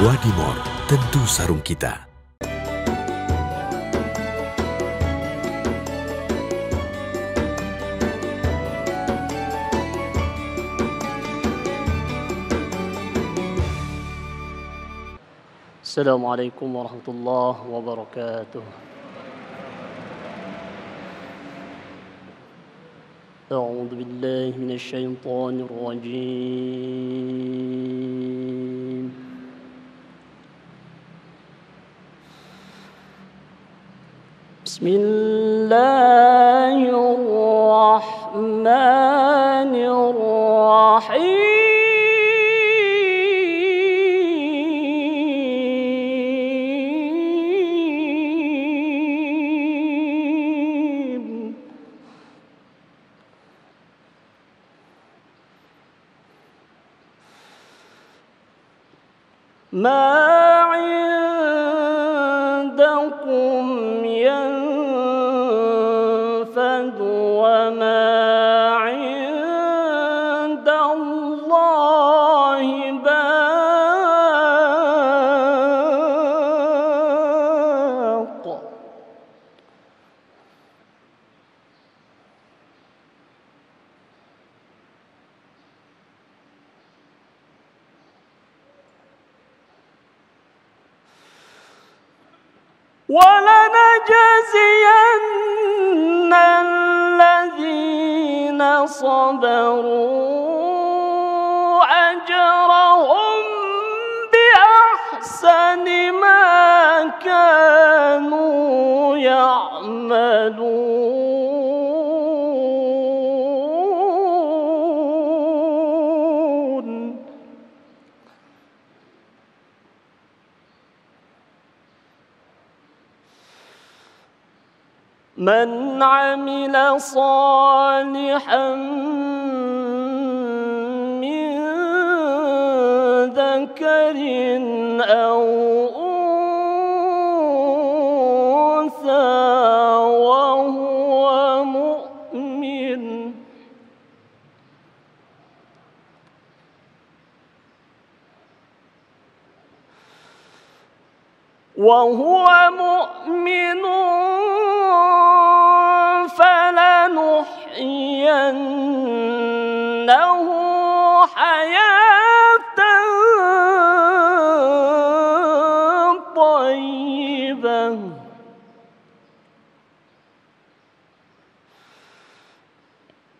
Wadimor, tentu sarung kita. Assalamualaikum warahmatullahi wabarakatuh. A'udzu billahi minasyaitonir rajim. Bismillahirrahmanirrahim. ما عندكم ينفد وما عند الله باق. ولنجزين الذين صبروا أجرهم بأحسن ما كانوا يعملون. من عمل صالحا من ذكر أو أنثى وهو مؤمن فلنحيينه حياة طيبة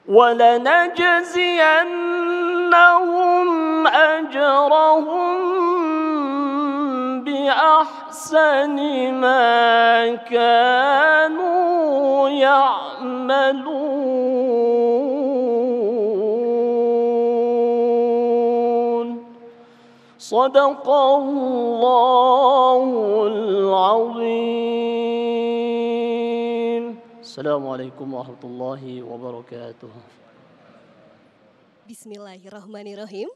ولنجزينهم أجرهم بأحسن ما كانوا يعملون. صدق الله العظيم. السلام عليكم ورحمة الله وبركاته. Bismillahirrahmanirrahim.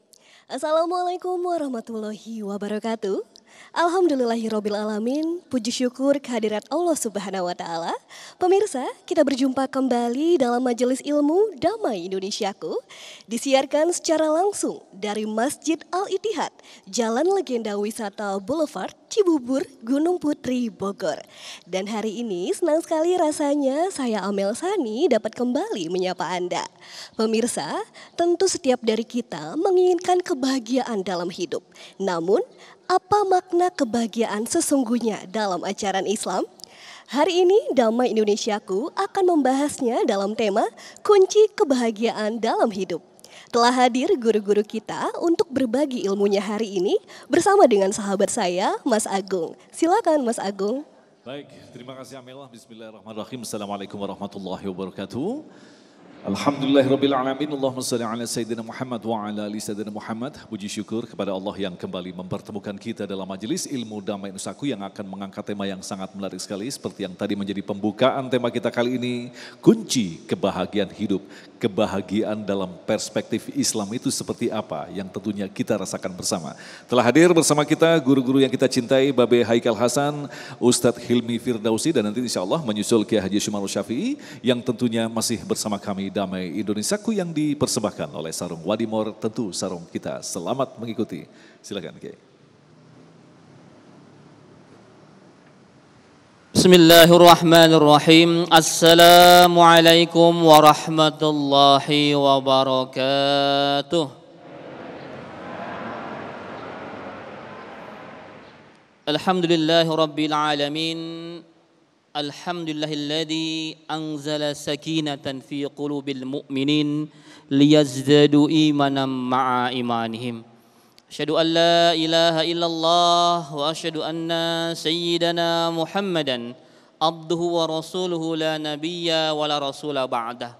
Assalamualaikum warahmatullahi wabarakatuh. Alhamdulillahirrabbilalamin. Puji syukur kehadirat Allah Subhanahu wa Ta'ala. Pemirsa, kita berjumpa kembali dalam Majelis Ilmu Damai Indonesiaku, disiarkan secara langsung dari Masjid Al-Ittihad, Jalan Legenda Wisata Boulevard, Cibubur, Gunung Putri, Bogor. Dan hari ini senang sekali rasanya saya Amel Sani dapat kembali menyapa Anda. Pemirsa, tentu setiap dari kita menginginkan kebahagiaan dalam hidup. Namun, apa makna kebahagiaan sesungguhnya dalam ajaran Islam? Hari ini Damai Indonesiaku akan membahasnya dalam tema kunci kebahagiaan dalam hidup. Telah hadir guru-guru kita untuk berbagi ilmunya hari ini bersama dengan sahabat saya, Mas Agung. Silakan Mas Agung. Baik, terima kasih Amelah. Bismillahirrahmanirrahim. Assalamualaikum warahmatullahi wabarakatuh. Alhamdulillahirrabbilalamin. Allahumma salli ala Sayyidina Muhammad wa ala ali Sayyidina Muhammad. Puji syukur kepada Allah yang kembali mempertemukan kita dalam Majelis Ilmu Damai Nusaku yang akan mengangkat tema yang sangat menarik sekali. Seperti yang tadi menjadi pembukaan tema kita kali ini, kunci kebahagiaan hidup. Kebahagiaan dalam perspektif Islam itu seperti apa yang tentunya kita rasakan bersama. Telah hadir bersama kita guru-guru yang kita cintai, Babe Haikal Hasan, Ustadz Hilmi Firdausi, dan nanti insya Allah menyusul Kiai Haji Syumarul Syafi'i yang tentunya masih bersama kami Damai Indonesiaku yang dipersembahkan oleh Sarung Wadimor, tentu sarung kita. Selamat mengikuti. Silakan Kiai. Bismillahirrahmanirrahim. Assalamualaikum warahmatullahi wabarakatuh. Alhamdulillahi rabbil alamin. Alhamdulillahilladzi anzala sakinatan fi qulubil mu'minin liyazdadu imanan ma'a imanihim. Asyhadu an la ilaha illallah wa asyhadu anna sayyidana Muhammadan abduhu wa rasuluhu la nabiyya wa la rasula ba'dah.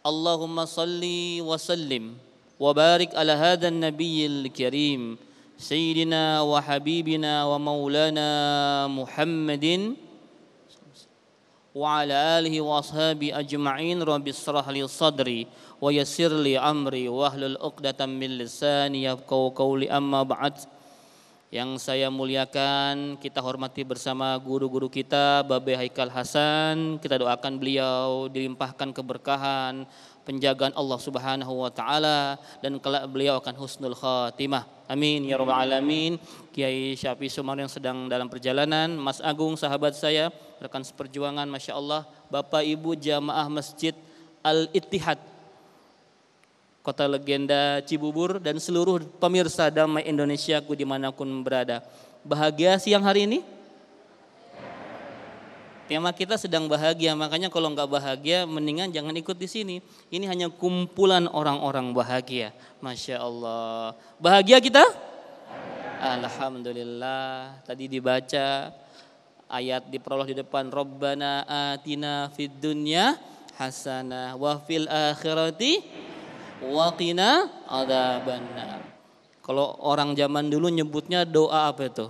Allahumma salli wa sallim wa barik ala hadzal nabiyyil karim sayyidina wa habibina wa maulana Muhammadin wa ala alihi wa ashabi ajma'in. Rabbi shrah li sadri wa yassir li amri wa hlul 'uqdatam min lisani yafqahu qawli. Amma ba'd. Yang saya muliakan, kita hormati bersama guru-guru kita, Babe Haikal Hasan. Kita doakan beliau dilimpahkan keberkahan, penjagaan Allah Subhanahu wa taala, dan kelak beliau akan husnul khatimah. Amin ya rabbal alamin. Kiai Syafi Sumar yang sedang dalam perjalanan, Mas Agung sahabat saya, rekan seperjuangan, Masya Allah, Bapak Ibu jamaah Masjid Al-Ittihad Kota Legenda Cibubur, dan seluruh pemirsa Damai Indonesiaku dimanapun berada. Bahagia siang hari ini? Tema kita sedang bahagia, makanya kalau nggak bahagia mendingan jangan ikut di sini. Ini hanya kumpulan orang-orang bahagia. Masya Allah. Bahagia kita? Alhamdulillah. Tadi dibaca ayat di prolog di depan. Rabbana atina fid dunya hasanah wa fil akhirati wa qina adzabannar. Kalau orang zaman dulu nyebutnya doa apa itu?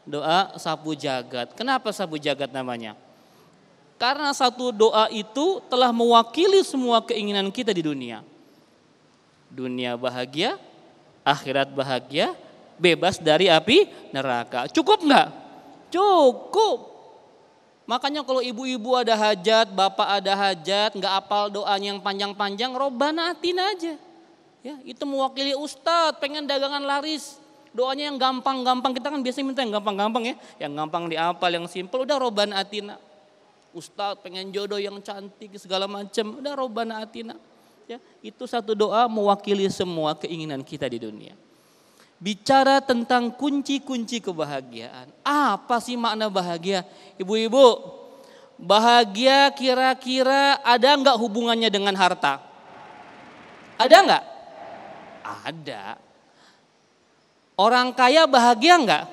Doa sapu jagat. Kenapa sapu jagat namanya? Karena satu doa itu telah mewakili semua keinginan kita di dunia. Dunia bahagia, akhirat bahagia, bebas dari api neraka. Cukup enggak? Cukup. Makanya kalau ibu-ibu ada hajat, bapak ada hajat, enggak apal doanya yang panjang-panjang, Robbana atina aja. Ya, itu mewakili ustadz, pengen dagangan laris. Doanya yang gampang-gampang, kita kan biasanya minta yang gampang-gampang ya. Yang gampang dihafal, yang simpel, udah Robbana atina. Ustadz pengen jodoh yang cantik segala macam, udah Robbana atina. Ya, itu satu doa mewakili semua keinginan kita di dunia. Bicara tentang kunci-kunci kebahagiaan. Apa sih makna bahagia? Ibu-ibu, bahagia kira-kira ada enggak hubungannya dengan harta? Ada enggak? Ada. Orang kaya bahagia enggak?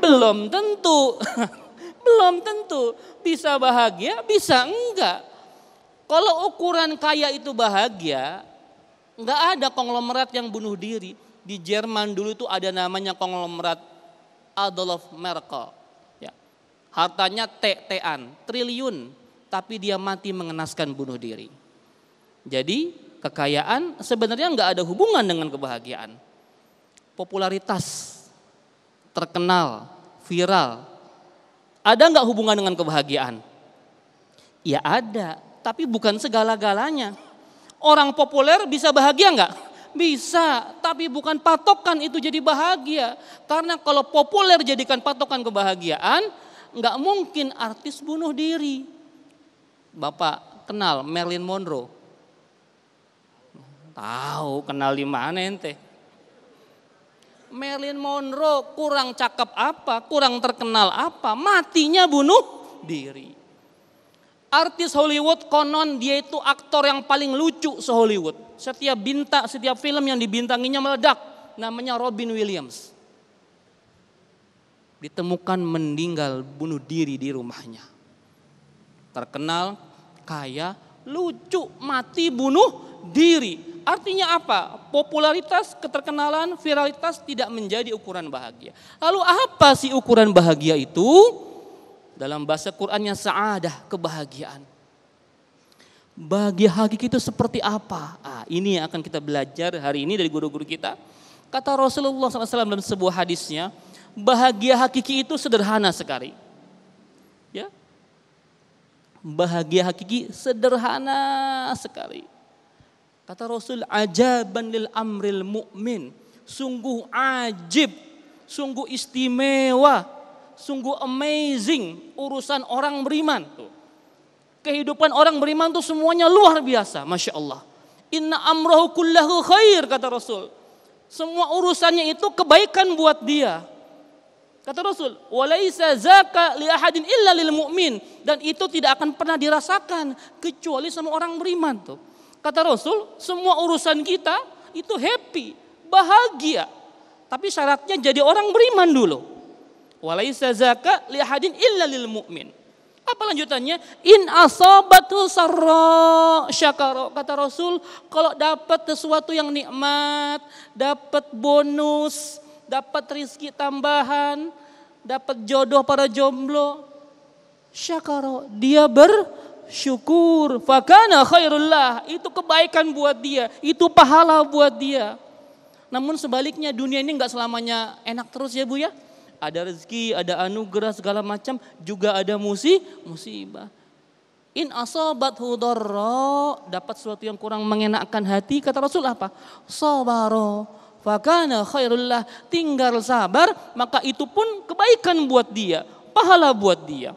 Belum tentu. Belum tentu. Bisa bahagia, bisa enggak. Kalau ukuran kaya itu bahagia, enggak ada konglomerat yang bunuh diri. Di Jerman dulu itu ada namanya konglomerat Adolf Merkel. Ya. Hartanya T-an, triliun, tapi dia mati mengenaskan bunuh diri. Jadi kekayaan sebenarnya enggak ada hubungan dengan kebahagiaan. Popularitas, terkenal, viral, ada enggak hubungan dengan kebahagiaan? Ya ada, tapi bukan segala-galanya. Orang populer bisa bahagia enggak? Bisa, tapi bukan patokan itu jadi bahagia. Karena kalau populer jadikan patokan kebahagiaan, enggak mungkin artis bunuh diri. Bapak kenal Marilyn Monroe? Tahu, kenal di mana ente? Marilyn Monroe kurang cakep apa, kurang terkenal apa, matinya bunuh diri. Artis Hollywood konon dia itu aktor yang paling lucu se-Hollywood. Setiap film yang dibintanginya meledak, namanya Robin Williams. Ditemukan meninggal bunuh diri di rumahnya. Terkenal, kaya, lucu, mati bunuh diri. Artinya apa? Popularitas, keterkenalan, viralitas tidak menjadi ukuran bahagia. Lalu apa sih ukuran bahagia itu? Dalam bahasa Qur'annya sa'adah, kebahagiaan. Bahagia hakiki itu seperti apa? Ini yang akan kita belajar hari ini dari guru-guru kita. Kata Rasulullah SAW dalam sebuah hadisnya, bahagia hakiki itu sederhana sekali. Ya, bahagia hakiki sederhana sekali. Kata Rasul, ajaban lil amril mu'min. Sungguh ajib, sungguh istimewa sungguh amazing urusan orang beriman tuh. Kehidupan orang beriman tuh semuanya luar biasa, Masya Allah. Inna amrahu kullahu khair, kata Rasul. Semua urusannya itu kebaikan buat dia. Kata Rasul, walaisa zaka li ahadin illa lil mu'min, dan itu tidak akan pernah dirasakan kecuali sama orang beriman tuh. Kata Rasul, semua urusan kita itu happy, bahagia. Tapi syaratnya jadi orang beriman dulu. Walaisa zaka li ahadin illa lil mu'min. Apa lanjutannya? In asabatu sarra syakara. Kata Rasul, kalau dapat sesuatu yang nikmat, dapat bonus, dapat rizki tambahan, dapat jodoh para jomblo, syakara, dia bersyukur. Fakana khairullah, itu kebaikan buat dia, itu pahala buat dia. Namun sebaliknya dunia ini enggak selamanya enak terus ya Bu ya. Ada rezeki, ada anugerah segala macam, juga ada musibah. In asabathu dharra, dapat sesuatu yang kurang mengenakkan hati, kata Rasul apa? Sabara, fakana khairullah, tinggal sabar, maka itu pun kebaikan buat dia, pahala buat dia.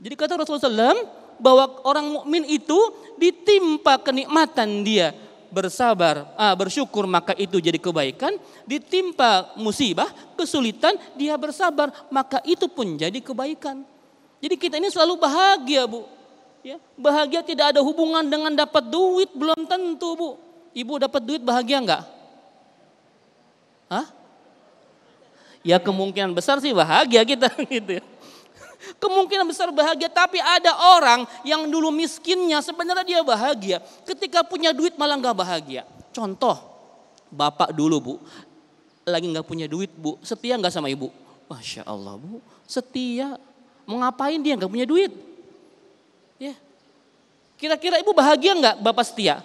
Jadi kata Rasulullah SAW bahwa orang mukmin itu ditimpa kenikmatan dia bersabar, bersyukur, maka itu jadi kebaikan. Ditimpa musibah, kesulitan, dia bersabar, maka itu pun jadi kebaikan. Jadi kita ini selalu bahagia Bu. Ya, bahagia tidak ada hubungan dengan dapat duit, belum tentu Bu. Ibu dapat duit bahagia enggak? Hah? Ya kemungkinan besar sih bahagia kita gitu ya. Kemungkinan besar bahagia, tapi ada orang yang dulu miskinnya sebenarnya dia bahagia. Ketika punya duit malah gak bahagia. Contoh, bapak dulu Bu, lagi gak punya duit Bu, setia gak sama ibu? Masya Allah Bu, setia. Mau ngapain dia gak punya duit? Ya. Kira-kira ibu bahagia gak bapak setia?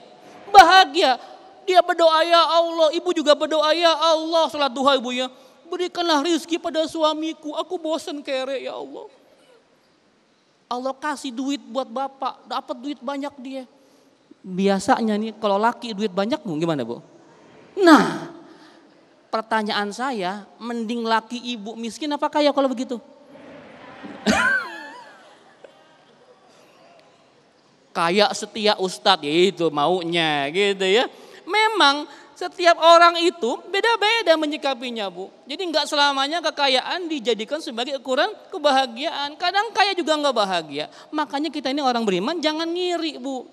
Bahagia. Dia berdoa ya Allah, ibu juga berdoa ya Allah, salat duha ibu ya. Berikanlah rizki pada suamiku, aku bosan kere ya Allah. Allah kasih duit buat bapak, dapat duit banyak dia. Biasanya nih kalau laki duit banyak gimana Bu? Nah, pertanyaan saya, mending laki ibu miskin apa kaya kalau begitu? Kaya setia ustadz, ya itu maunya gitu ya. Memang setiap orang itu beda-beda menyikapinya Bu. Jadi enggak selamanya kekayaan dijadikan sebagai ukuran kebahagiaan. Kadang kaya juga enggak bahagia. Makanya kita ini orang beriman jangan ngiri Bu.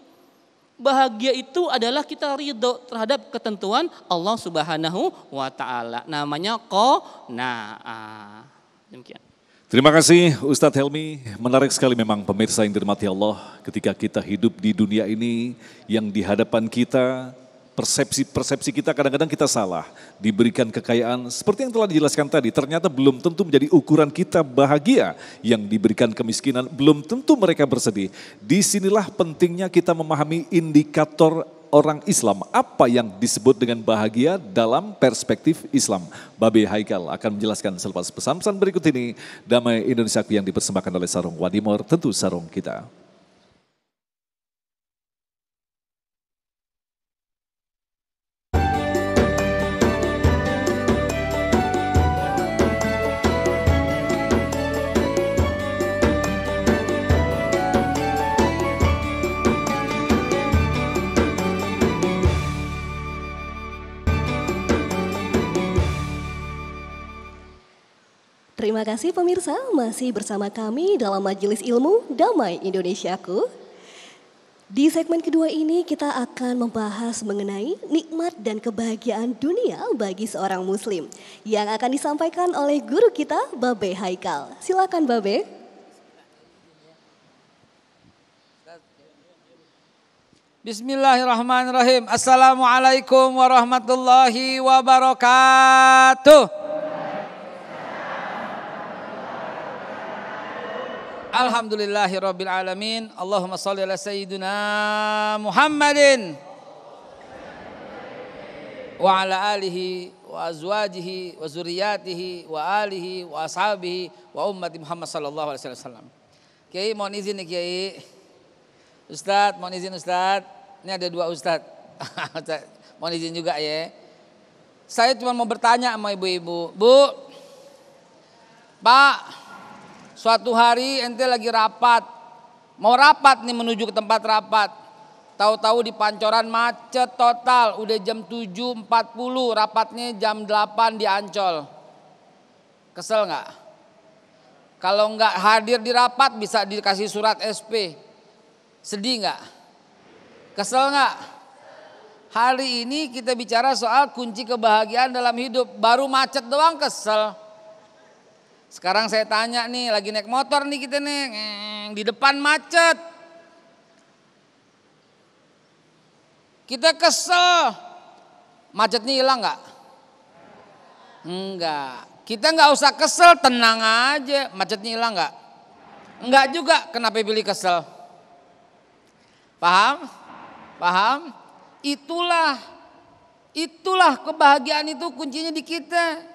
Bahagia itu adalah kita ridho terhadap ketentuan Allah Subhanahu wa Ta'ala. Namanya qanaah. Demikian. Terima kasih Ustadz Helmi, menarik sekali memang pemirsa yang dirahmati Allah ketika kita hidup di dunia ini yang di hadapan kita persepsi kita kadang-kadang kita salah, diberikan kekayaan seperti yang telah dijelaskan tadi, ternyata belum tentu menjadi ukuran kita bahagia, yang diberikan kemiskinan belum tentu mereka bersedih. Disinilah pentingnya kita memahami indikator orang Islam, apa yang disebut dengan bahagia dalam perspektif Islam. Babe Haikal akan menjelaskan selepas pesan-pesan berikut ini. Damai Indonesia yang dipersembahkan oleh Sarung Wadimor, tentu sarung kita. Terima kasih pemirsa, masih bersama kami dalam Majelis Ilmu Damai Indonesiaku. Di segmen kedua ini kita akan membahas mengenai nikmat dan kebahagiaan dunia bagi seorang muslim yang akan disampaikan oleh guru kita Babe Haikal. Silakan Babe. Bismillahirrahmanirrahim. Assalamualaikum warahmatullahi wabarakatuh. Alhamdulillahirabbil alamin. Allahumma shalli ala sayyidina Muhammadin wa ala alihi wa azwajihi wa zurriyyatihi wa alihi wa ashabihi wa ummati Muhammad sallallahu alaihi wasallam. Kiai mohon izin nih Kiai. Ustadz, mohon izin Ustadz. Ini ada dua Ustadz. Mohon izin juga ya. Saya cuma mau bertanya sama ibu-ibu. Bu, Pak, suatu hari ente lagi rapat. Mau rapat nih menuju ke tempat rapat. Tahu-tahu di Pancoran macet total. Udah jam 7.40, rapatnya jam 8 di Ancol. Kesel nggak? Kalau nggak hadir di rapat bisa dikasih surat SP. Sedih nggak? Kesel nggak? Hari ini kita bicara soal kunci kebahagiaan dalam hidup. Baru macet doang kesel. Sekarang saya tanya nih, lagi naik motor nih kita nih, di depan macet. Kita kesel. Macetnya hilang nggak? Enggak. Kita nggak usah kesel, tenang aja. Macetnya hilang nggak? Enggak juga. Kenapa pilih kesel? Paham? Paham? Itulah kebahagiaan itu kuncinya di kita.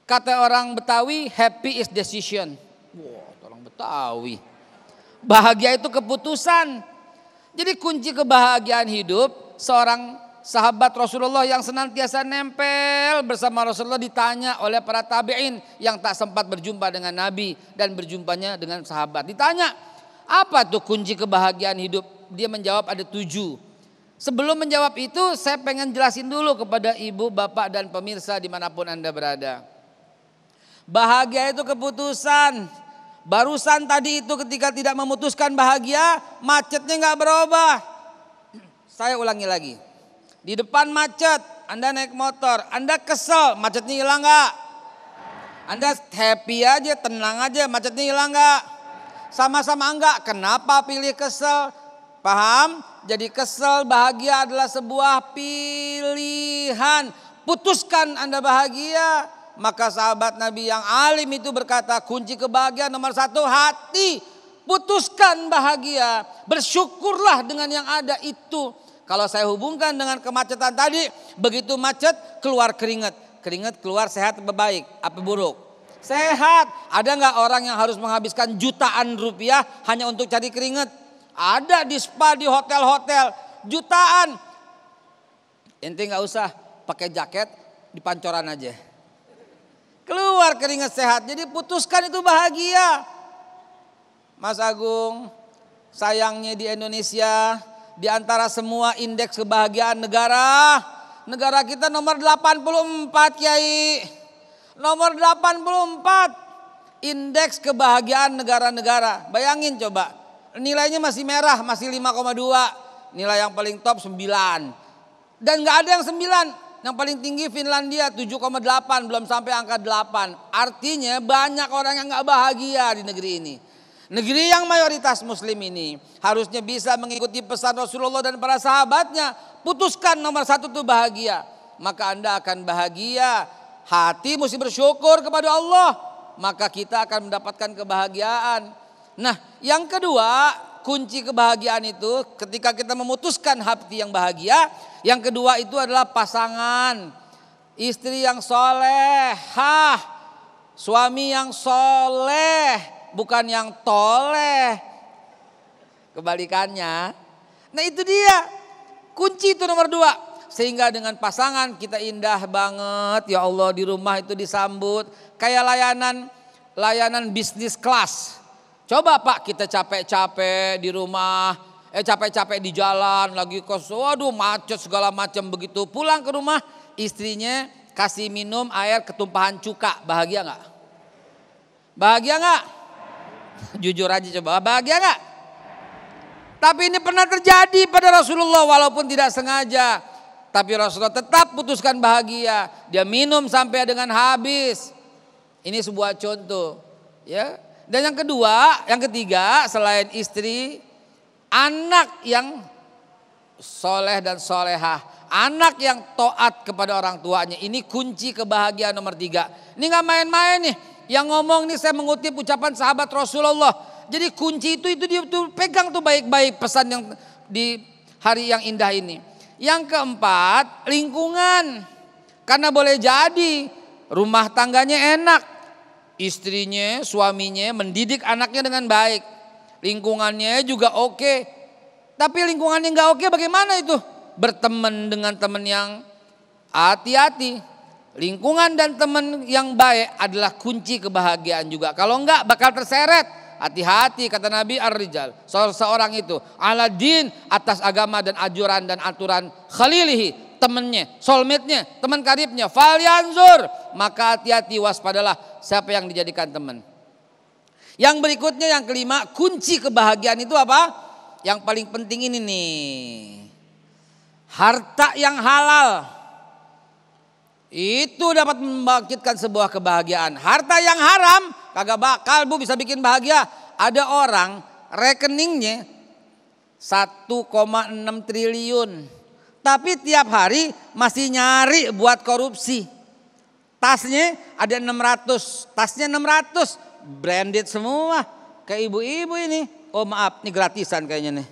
Kata orang Betawi, happy is decision. Wah, orang Betawi. Bahagia itu keputusan. Jadi kunci kebahagiaan hidup, seorang sahabat Rasulullah yang senantiasa nempel bersama Rasulullah ditanya oleh para tabi'in yang tak sempat berjumpa dengan Nabi dan berjumpanya dengan sahabat. Ditanya, apa tuh kunci kebahagiaan hidup? Dia menjawab ada 7. Sebelum menjawab itu, saya pengen jelasin dulu kepada ibu, bapak, dan pemirsa dimanapun Anda berada. Bahagia itu keputusan. Barusan tadi itu ketika tidak memutuskan bahagia, macetnya nggak berubah. Saya ulangi lagi. Di depan macet, Anda naik motor, Anda kesel, macetnya hilang nggak? Anda happy aja, tenang aja, macetnya hilang nggak? Sama-sama enggak. Kenapa pilih kesel? Paham? Jadi kesel, bahagia adalah sebuah pilihan. Putuskan Anda bahagia. Maka sahabat Nabi yang alim itu berkata, kunci kebahagiaan nomor 1 hati. Putuskan bahagia. Bersyukurlah dengan yang ada itu. Kalau saya hubungkan dengan kemacetan tadi, begitu macet keluar keringat. Keringat keluar sehat apa baik? Apa buruk? Sehat. Ada nggak orang yang harus menghabiskan jutaan rupiah hanya untuk cari keringat? Ada di spa, di hotel-hotel. Jutaan. Ente nggak usah pakai jaket, di Pancoran aja. Keluar keringat sehat. Jadi putuskan itu bahagia. Mas Agung, sayangnya di Indonesia, di antara semua indeks kebahagiaan negara, negara kita nomor 84, Kiai. Nomor 84 indeks kebahagiaan negara-negara. Bayangin coba, nilainya masih merah, masih 5,2. Nilai yang paling top 9. Dan gak ada yang 9. Yang paling tinggi Finlandia 7,8, belum sampai angka 8. Artinya banyak orang yang gak bahagia di negeri ini. Negeri yang mayoritas muslim ini harusnya bisa mengikuti pesan Rasulullah dan para sahabatnya. Putuskan nomor 1 itu bahagia. Maka Anda akan bahagia. Hati mesti bersyukur kepada Allah. Maka kita akan mendapatkan kebahagiaan. Nah, yang kedua, kunci kebahagiaan itu ketika kita memutuskan hati yang bahagia. Yang kedua itu adalah pasangan. Istri yang solehah. Suami yang soleh. Bukan yang toleh. Kebalikannya. Nah itu dia. Kunci itu nomor 2. Sehingga dengan pasangan kita indah banget. Ya Allah, di rumah itu disambut. Kayak layanan bisnis kelas. Coba Pak, kita capek-capek di rumah. Capek-capek di jalan, lagi waduh macet segala macam begitu. Pulang ke rumah, istrinya kasih minum air ketumpahan cuka. Bahagia nggak? Bahagia nggak? Jujur aja coba, bahagia nggak? Tapi ini pernah terjadi pada Rasulullah walaupun tidak sengaja. Tapi Rasulullah tetap putuskan bahagia. Dia minum sampai dengan habis. Ini sebuah contoh. Ya. Dan yang ketiga selain istri, anak yang soleh dan solehah. Anak yang taat kepada orang tuanya. Ini kunci kebahagiaan nomor 3. Ini gak main-main nih. Yang ngomong nih saya mengutip ucapan sahabat Rasulullah. Jadi kunci itu dia pegang tuh baik-baik pesan yang di hari yang indah ini. Yang keempat, lingkungan. Karena boleh jadi rumah tangganya enak. Istrinya, suaminya mendidik anaknya dengan baik. Lingkungannya juga oke. Tapi lingkungannya gak oke bagaimana itu? Berteman dengan teman yang hati-hati. Lingkungan dan teman yang baik adalah kunci kebahagiaan juga. Kalau enggak bakal terseret. Hati-hati kata Nabi ar-rijal. Seorang itu ala din atas agama dan ajuran dan aturan khalilihi, temannya, soulmate-nya, teman karibnya. Falyanzur, maka hati-hati waspadalah siapa yang dijadikan teman. Yang berikutnya yang kelima, kunci kebahagiaan itu apa? Yang paling penting ini nih. Harta yang halal. Itu dapat membangkitkan sebuah kebahagiaan. Harta yang haram kagak bakal Bu bisa bikin bahagia. Ada orang rekeningnya 1,6 triliun. Tapi tiap hari masih nyari buat korupsi. Tasnya ada 600. Tasnya 600. Branded semua. Kayak ibu-ibu ini. Oh maaf, ini gratisan kayaknya nih.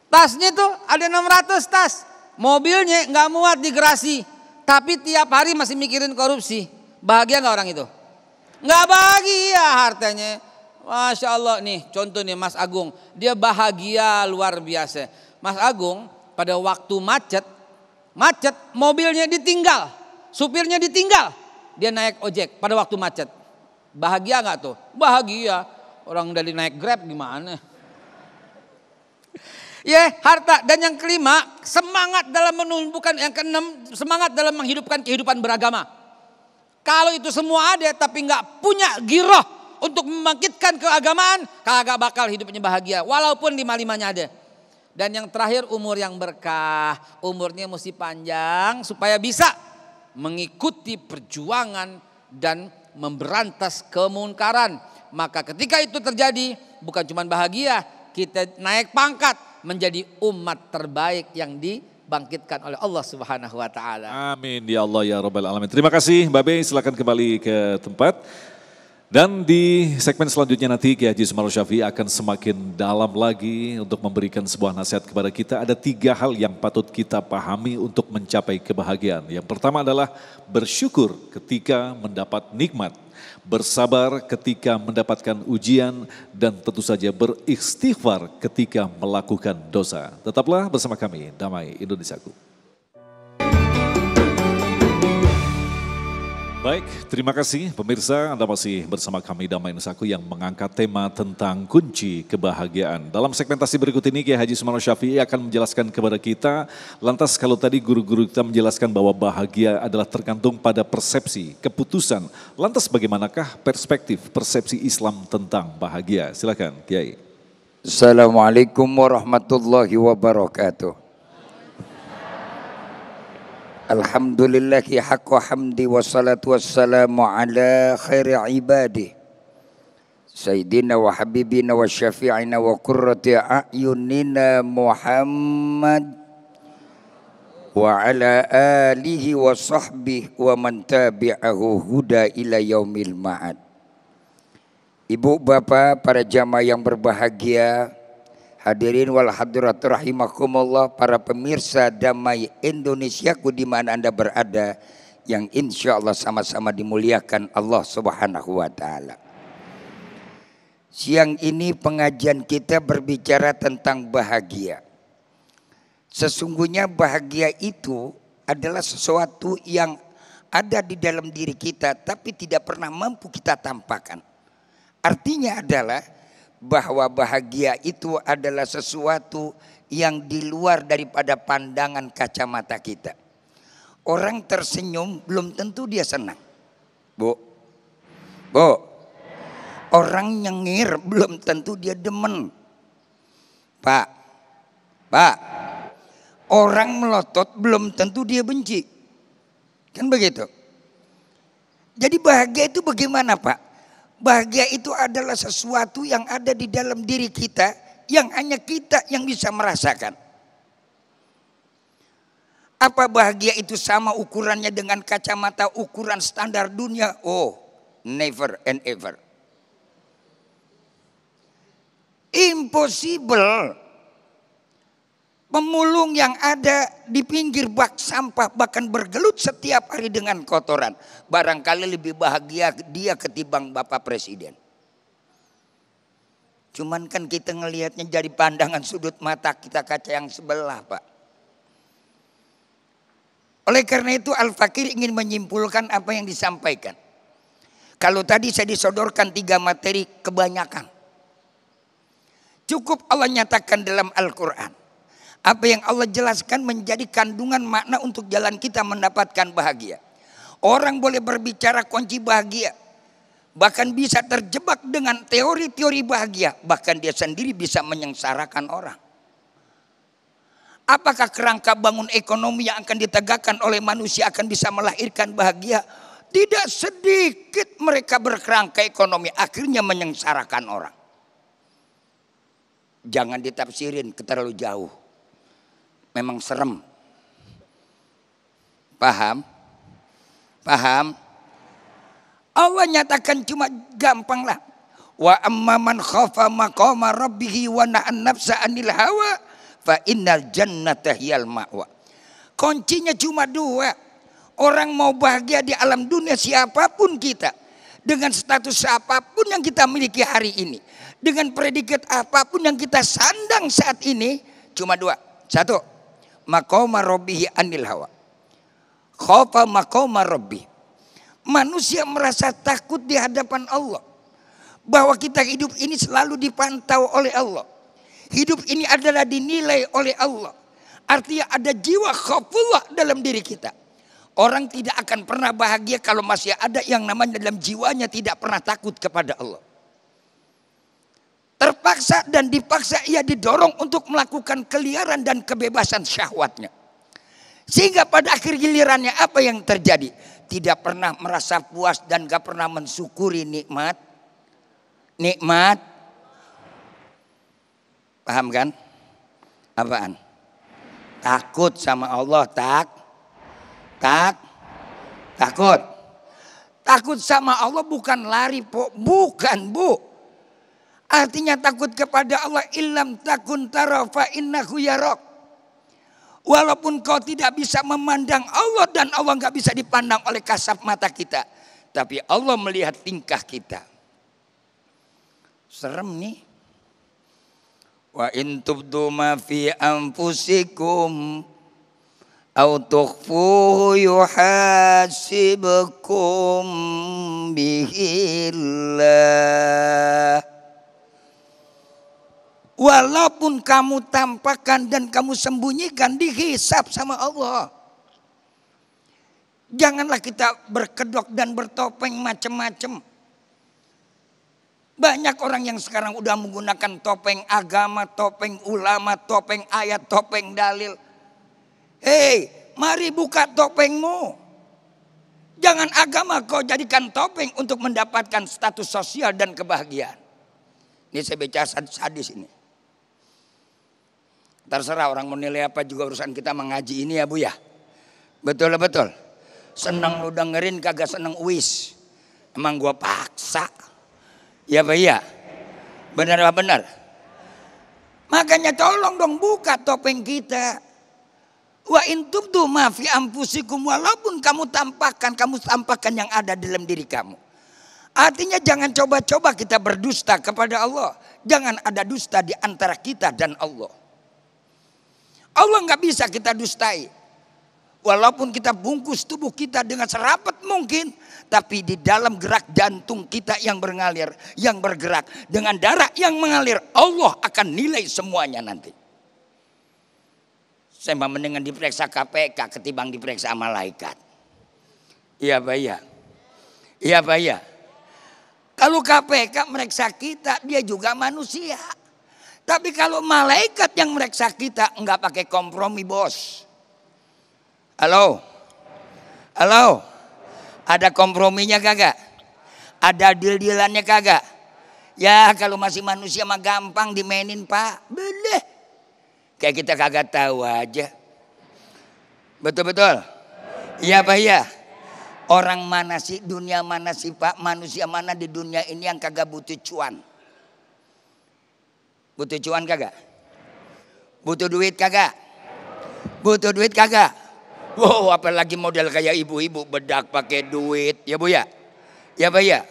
Tasnya tuh ada 600 tas. Mobilnya gak muat di garasi. Tapi tiap hari masih mikirin korupsi. Bahagia gak orang itu? Gak bahagia hartanya. Masya Allah nih contoh nih Mas Agung. Dia bahagia luar biasa. Mas Agung pada waktu macet mobilnya ditinggal. Supirnya ditinggal. Dia naik ojek pada waktu macet. Bahagia gak tuh? Bahagia. Orang dari naik Grab gimana? Ya, harta. Dan yang kelima, semangat dalam menumbuhkan. Yang keenam, semangat dalam menghidupkan kehidupan beragama. Kalau itu semua ada tapi nggak punya giroh untuk membangkitkan keagamaan, kagak bakal hidupnya bahagia. Walaupun lima-limanya ada. Dan yang terakhir, umur yang berkah. Umurnya mesti panjang supaya bisa mengikuti perjuangan dan memberantas kemunkaran. Maka ketika itu terjadi, bukan cuma bahagia, kita naik pangkat menjadi umat terbaik yang dibangkitkan oleh Allah Subhanahu wa taala. Amin ya Allah ya Rabbal alamin. Terima kasih Mbak Be, silakan kembali ke tempat. Dan di segmen selanjutnya nanti Kiai Haji Sumarno Syafi'i akan semakin dalam lagi untuk memberikan sebuah nasihat kepada kita. Ada 3 hal yang patut kita pahami untuk mencapai kebahagiaan. Yang pertama adalah bersyukur ketika mendapat nikmat. Bersabar ketika mendapatkan ujian dan tentu saja beristighfar ketika melakukan dosa. Tetaplah bersama kami, Damai Indonesiaku. Baik, terima kasih pemirsa, Anda masih bersama kami Damai Indonesiaku yang mengangkat tema tentang kunci kebahagiaan. Dalam segmentasi berikut ini Kiai Haji Sumarno Syafi'i akan menjelaskan kepada kita, lantas kalau tadi guru-guru kita menjelaskan bahwa bahagia adalah tergantung pada persepsi, keputusan. Lantas bagaimanakah perspektif persepsi Islam tentang bahagia? Silakan Kiai. Assalamualaikum warahmatullahi wabarakatuh. Alhamdulillahi haqqa hamdi wassalatu wassalamu ala khairi ibadih Sayyidina wa habibina wa syafi'ina wa qurrati a'yunina Muhammad wa ala alihi wa sahbihi wa man tabi'ahu huda ila yaumil ma'ad. Ibu bapak para jamaah yang berbahagia, hadirin wal hadirat rahimakumullah, para pemirsa Damai Indonesiaku di mana Anda berada, yang insya Allah sama-sama dimuliakan Allah Subhanahu wa taala. Siang ini pengajian kita berbicara tentang bahagia. Sesungguhnya bahagia itu adalah sesuatu yang ada di dalam diri kita tapi tidak pernah mampu kita tampakkan. Artinya adalah bahwa bahagia itu adalah sesuatu yang di luar daripada pandangan kacamata kita. Orang tersenyum belum tentu dia senang. Bu. Orang nyengir belum tentu dia demen. Pak. Orang melotot belum tentu dia benci. Kan begitu. Jadi bahagia itu bagaimana Pak? Bahagia itu adalah sesuatu yang ada di dalam diri kita, yang hanya kita yang bisa merasakan. Apa bahagia itu sama ukurannya dengan kacamata ukuran standar dunia? Oh, never and ever. Impossible. Pemulung yang ada di pinggir bak sampah bahkan bergelut setiap hari dengan kotoran, barangkali lebih bahagia dia ketimbang Bapak Presiden. Cuman kan kita ngelihatnya dari pandangan sudut mata kita kaca yang sebelah Pak. Oleh karena itu Al-Fakir ingin menyimpulkan apa yang disampaikan. Kalau tadi saya disodorkan 3 materi kebanyakan. Cukup Allah nyatakan dalam Al-Quran. Apa yang Allah jelaskan menjadi kandungan makna untuk jalan kita mendapatkan bahagia. Orang boleh berbicara kunci bahagia. Bahkan bisa terjebak dengan teori-teori bahagia. Bahkan dia sendiri bisa menyengsarakan orang. Apakah kerangka bangun ekonomi yang akan ditegakkan oleh manusia akan bisa melahirkan bahagia? Tidak sedikit mereka berkerangka ekonomi akhirnya menyengsarakan orang. Jangan ditafsirin terlalu jauh. Memang serem. Paham? Paham? Allah nyatakan cuma gampang lah. Wa amman khafa maqama rabbih wa na'an nafsa 'anil hawa fa innal jannata hiyal ma'wa. Kuncinya cuma 2. Orang mau bahagia di alam dunia siapapun kita, dengan status apapun yang kita miliki hari ini, dengan predikat apapun yang kita sandang saat ini, cuma 2. 1, maqama rabbih anil hawa. Khafa maqama rabbih. Manusia merasa takut di hadapan Allah, bahwa kita hidup ini selalu dipantau oleh Allah. Hidup ini adalah dinilai oleh Allah. Artinya ada jiwa khaufullah dalam diri kita. Orang tidak akan pernah bahagia kalau masih ada yang namanya dalam jiwanya tidak pernah takut kepada Allah. Terpaksa dan dipaksa ia didorong untuk melakukan keliaran dan kebebasan syahwatnya. Sehingga pada akhir gilirannya apa yang terjadi? Tidak pernah merasa puas dan gak pernah mensyukuri nikmat. Nikmat. Paham kan? Apaan? Takut sama Allah, takut. Takut sama Allah bukan lari, bukan, Bu. Artinya takut kepada Allah, illam takun tara fa innahu yarak. Walaupun kau tidak bisa memandang Allah dan Allah enggak bisa dipandang oleh kasat mata kita, tapi Allah melihat tingkah kita. Serem nih. Wa in tubdu ma fi anfusikum aw tukhfuhu yuhasibkum bihillah. Walaupun kamu tampakkan dan kamu sembunyikan, dihisab sama Allah. Janganlah kita berkedok dan bertopeng macam-macam. Banyak orang yang sekarang udah menggunakan topeng agama, topeng ulama, topeng ayat, topeng dalil. Hei, mari buka topengmu. Jangan agama kau jadikan topeng untuk mendapatkan status sosial dan kebahagiaan. Ini saya baca hadis ini. Terserah orang menilai apa juga urusan kita mengaji ini ya Bu ya. Betul. Senang lu dengerin kagak seneng wis. Emang gua paksa. Ya Pak ya. Benar apa benar? Makanya tolong dong buka topeng kita. Wa in tubdu ma fi anfusikum, walaupun kamu tampakkan yang ada dalam diri kamu. Artinya jangan coba-coba kita berdusta kepada Allah. Jangan ada dusta di antara kita dan Allah. Allah nggak bisa kita dustai. Walaupun kita bungkus tubuh kita dengan serapat mungkin, tapi di dalam gerak jantung kita yang mengalir, yang bergerak dengan darah yang mengalir, Allah akan nilai semuanya nanti. Saya mendingan diperiksa KPK ketimbang diperiksa malaikat. Iya Pak ya. Iya Pak ya. Kalau KPK meriksa kita, dia juga manusia. Tapi kalau malaikat yang meriksa kita, enggak pakai kompromi bos. Halo. Ada komprominya kagak? Ada deal-dealannya kagak? Ya kalau masih manusia mah gampang dimainin Pak. Boleh. Kayak kita kagak tahu aja. Betul. Iya Pak ya. Orang mana sih, dunia mana sih Pak? Manusia mana di dunia ini yang kagak butuh cuan? Butuh cuan kagak? Butuh duit kagak? Butuh duit kagak? Wow, apalagi model kayak ibu-ibu bedak pakai duit, ya Bu ya? Ya Pak ya?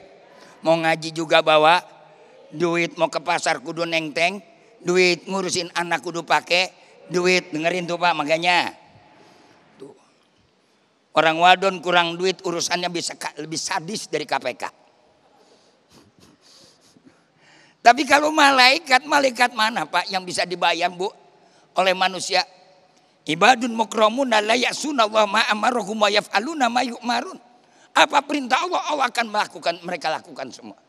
Mau ngaji juga bawa duit, mau ke pasar kudu nengteng, duit ngurusin anak kudu pakai duit, dengerin tuh Pak makanya. Tuh. Orang wadon kurang duit urusannya bisa lebih sadis dari KPK. Tapi kalau malaikat mana Pak yang bisa dibayar Bu oleh manusia? Ibadun mukramun la ya'suna wa ma amarahum wa yaf'aluna ma yu'marun. Apa perintah Allah, Allah akan melakukan, mereka lakukan semua.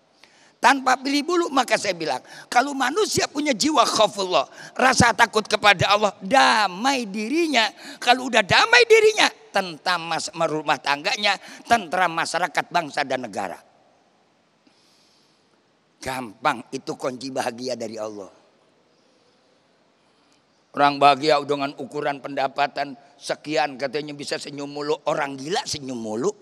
Tanpa pilih bulu, maka saya bilang, kalau manusia punya jiwa khaufullah, rasa takut kepada Allah, damai dirinya. Kalau udah damai dirinya, tentram rumah tangganya, tentram masyarakat, bangsa dan negara. Gampang, itu kunci bahagia dari Allah. Orang bahagia dengan ukuran pendapatan sekian katanya bisa senyum mulu. Orang gila senyum mulu.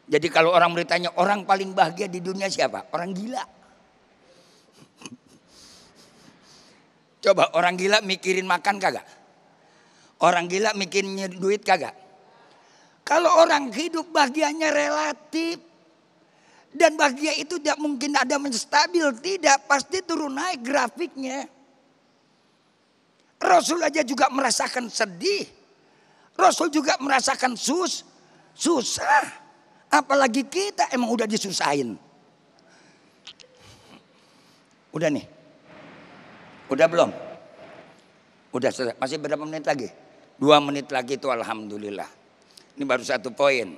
Jadi kalau orang bertanya orang paling bahagia di dunia siapa? Orang gila. Coba orang gila mikirin makan kagak? Orang gila mikirin duit kagak? Kalau orang hidup bahagianya relatif. Dan bahagia itu tidak mungkin ada menstabil. Tidak, pasti turun naik grafiknya. Rasul aja juga merasakan sedih. Rasul juga merasakan susah. Apalagi kita emang udah disusahin. Udah nih. Udah belum? Udah selesai. Masih berapa menit lagi? 2 menit lagi itu alhamdulillah. Ini baru 1 poin.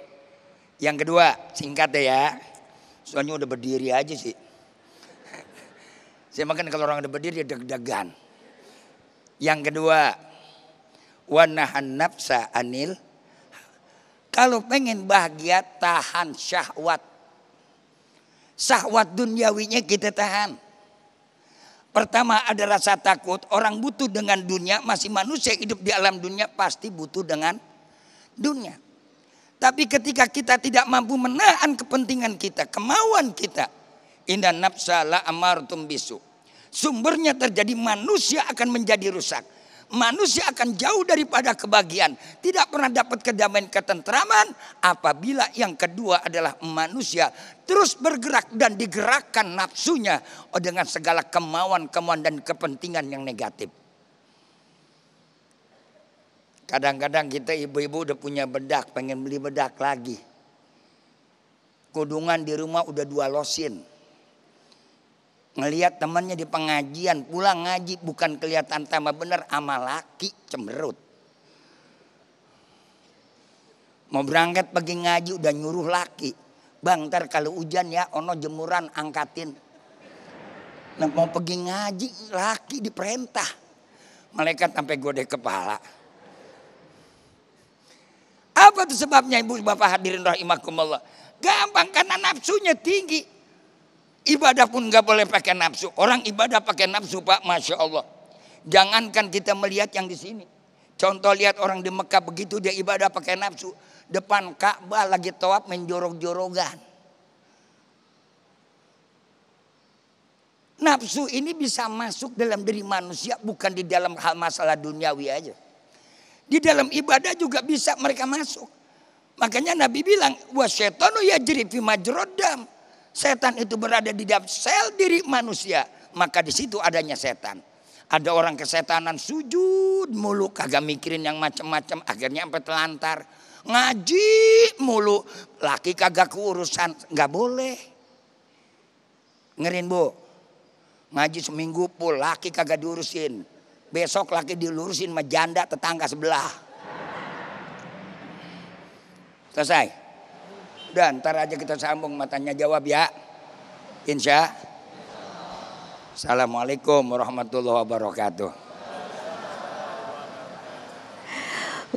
Yang kedua, singkat ya. Soalnya udah berdiri aja sih. Saya makan kalau orang udah berdiri deg-degan. Yang kedua, wanahan nafsa anil. Kalau pengen bahagia tahan syahwat. Syahwat duniawinya kita tahan. Pertama ada rasa takut. Orang butuh dengan dunia. Masih manusia hidup di alam dunia pasti butuh dengan dunia. Tapi ketika kita tidak mampu menahan kepentingan kita, kemauan kita, inna nafsa la amartum bisu. Sumbernya terjadi manusia akan menjadi rusak. Manusia akan jauh daripada kebahagiaan. Tidak pernah dapat kedamaian ketentraman. Apabila yang kedua adalah manusia terus bergerak dan digerakkan nafsunya dengan segala kemauan dan kepentingan yang negatif. Kadang-kadang kita ibu-ibu udah punya bedak, pengen beli bedak lagi. Kudungan di rumah udah 2 losin. Ngelihat temannya di pengajian, pulang ngaji bukan kelihatan tambah bener, ama laki cemberut. Mau berangkat pergi ngaji udah nyuruh laki. Bang ntar kalau hujan ya ono jemuran angkatin. Nah mau pergi ngaji laki diperintah. Malaikat sampai gode kepala. Apa tuh sebabnya ibu bapak hadirin rahimakumullah? Gampang karena nafsunya tinggi. Ibadah pun gak boleh pakai nafsu. Orang ibadah pakai nafsu Pak, Masya Allah. Jangankan kita melihat yang di sini. Contoh lihat orang di Mekah begitu dia ibadah pakai nafsu. Depan Ka'bah lagi tawaf main jorok-jorogan. Nafsu ini bisa masuk dalam diri manusia bukan di dalam hal masalah duniawi aja. Di dalam ibadah juga bisa mereka masuk. Makanya Nabi bilang, wasyaitanu yajri fi majrad dam. Setan itu berada di dalam sel diri manusia. Maka di situ adanya setan. Ada orang kesetanan sujud mulu. Kagak mikirin yang macam-macam. Akhirnya sampai telantar. Ngaji mulu. Laki kagak keurusan. Gak boleh. Ngerin Bu. Ngaji seminggu pul. Laki kagak diurusin. Besok laki dilurusin sama janda tetangga sebelah. Selesai. Dan ntar aja kita sambung matanya jawab ya. Insya. Assalamualaikum warahmatullahi wabarakatuh.